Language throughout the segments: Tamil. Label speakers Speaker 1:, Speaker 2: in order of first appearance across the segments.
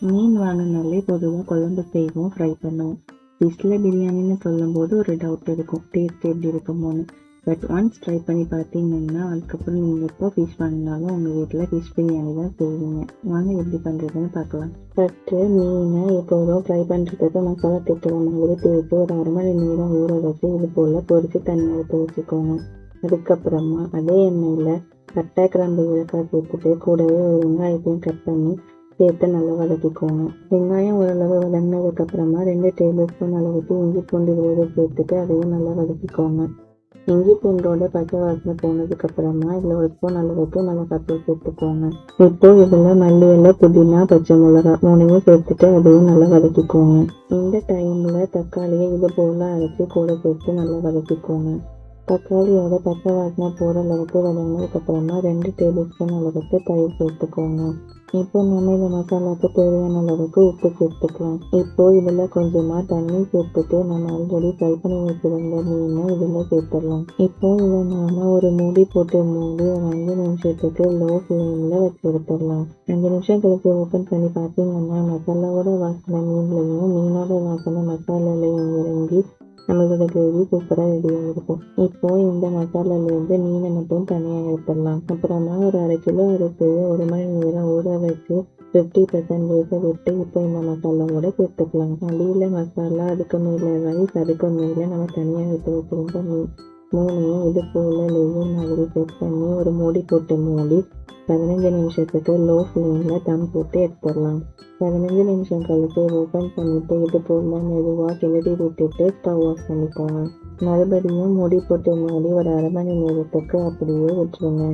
Speaker 1: மீன் வாங்கினாலே பொதுவாக குழம்பு செய்வோம், ஃப்ரை பண்ணுவோம். ஃபிஷ்ஷில் பிரியாணின்னு சொல்லும்போது ஒரு டவுட் இருக்கும், டேஸ்ட் எப்படி இருக்குமோன்னு. பட் ஒன்ஸ் ட்ரை பண்ணி பார்த்தீங்கன்னா அதுக்கப்புறம் நீங்கள் எப்போ ஃபிஷ் வாங்கினாலும் உங்கள் வீட்டில் ஃபிஷ் பிரியாணி தான் செய்வீங்க. வாங்க எப்படி பண்ணுறதுன்னு பார்க்கலாம். ஃபஸ்ட்டு மீனை எப்போதும் ஃப்ரை பண்ணுறதுக்கு மசாலா தேய்க்கிற மாதிரி தேய்ச்சி ஒரு 1/2 மணி நேரம் ஊற வச்சு இது போல் பொரித்து தண்ணி எடுத்து வச்சுக்கோங்க. அதுக்கப்புறமா அதே எண்ணெயில் பட்டை, கிராம்பு, ஏலக்காய் சேர்த்துட்டு கூடவே ஒரு வெங்காயத்தையும் கட் பண்ணி சேர்த்து நல்லா வதக்கிக்கோங்க. வெங்காயம் ஓரளவு வதங்கினதுக்கப்புறமா 2 டேபிள் ஸ்பூன் அளவுக்கு இஞ்சி பூண்டு விழுது சேர்த்துட்டு அதையும் நல்லா வதக்கிக்கோங்க. இஞ்சி பூண்டோட பச்சை வாசனை போனதுக்கப்புறமா இதில் 1 ஸ்பூன் அளவுக்கு மிளகாத்தூள் சேர்த்துக்கோங்க. இப்போ இதில் மல்லி இலை, புதினா, பச்சை மிளகா 3 சேர்த்துட்டு அதையும் நல்லா வதக்கிக்கோங்க. இந்த டைமில் தக்காளியை இது போல் அரைச்சி கூட சேர்த்து நல்லா வதக்கிக்கோங்க. தக்காளியோட பச்சை வாசனை போகிற அளவுக்கு வதங்கினதுக்கப்புறமா 2 டேபிள் ஸ்பூன் அளவுக்கு தயிர் சேர்த்துக்கோங்க. இப்போ நம்ம இந்த மசாலாவுக்கு தேவையான அளவுக்கு உப்பு சேர்த்துக்கலாம். இப்போ இதில் கொஞ்சமாக தண்ணி சேர்த்துட்டு நம்ம ஆல்ரெடி ஃப்ரை பண்ணி வச்சுருந்த மீனை இதில் சேர்த்துடலாம். இப்போ இதை நாம் ஒரு மூடி போட்டு மூடி ஒரு 5 நிமிஷத்துக்கு லோ ஃப்ளேமில் வச்சு எடுத்துடலாம். 5 நிமிஷம் கழிச்சு ஓப்பன் பண்ணி பார்த்தீங்கன்னா மசாலாவோட வாசனை மீன்லையும் மீனோட வாசனை மசாலாலையும் இறங்கி நம்மளோட கிரேவி சூப்பராக ரெடியாக இருக்கும். இப்போ இந்த மசாலாலேருந்து மீனை மட்டும் தனியாக எடுத்துடலாம். அப்புறமா ஒரு 1/2 கிலோ அரிசியை 1 மணி நேரம் ஊற வச்சு 50% வேக விட்டு இப்போ இந்த மசாலாவோட சேர்த்துக்கலாம். அடியில் மசாலா, அதுக்கு மேலே ரைஸ், அதுக்கு மேலே நம்ம தனியாக எடுத்து வச்சுருந்த மூணையும் இது போல் லேயர் மாதிரி செட் பண்ணி ஒரு மூடி போட்டு மூடி 15 நிமிஷத்துக்கு லோ ஃப்ளேமில் தம் போட்டு எடுத்துடலாம். 15 நிமிஷம் கழித்து ஓப்பன் பண்ணிவிட்டு இது போல் மெதுவாக கிளறி விட்டுட்டு ஸ்டவ் ஆஃப் பண்ணிக்கோங்க. மறுபடியும் மூடி போட்டு மூடி ஒரு 1/2 மணி நேரத்துக்கு அப்படியே விட்டுருங்க.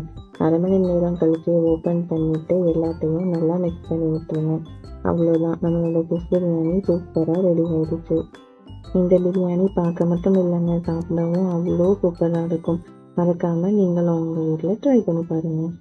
Speaker 1: 1/2 மணி நேரம் கழித்து ஓப்பன் பண்ணிவிட்டு எல்லாத்தையும் நல்லா மிக்ஸ் பண்ணி விட்டுருங்க. அவ்வளோதான், நம்மளோட ஃபிஷ் பிரியாணி சூப்பராக ரெடி ஆகிடுச்சு. இந்த பிரியாணி பார்க்க மட்டும் இல்லைங்க, சாப்பிடவும் அவ்வளோ சூப்பராக இருக்கும். மறக்காமல் நீங்களும் உங்கள் வீட்டில் ட்ரை பண்ணி பாருங்கள்.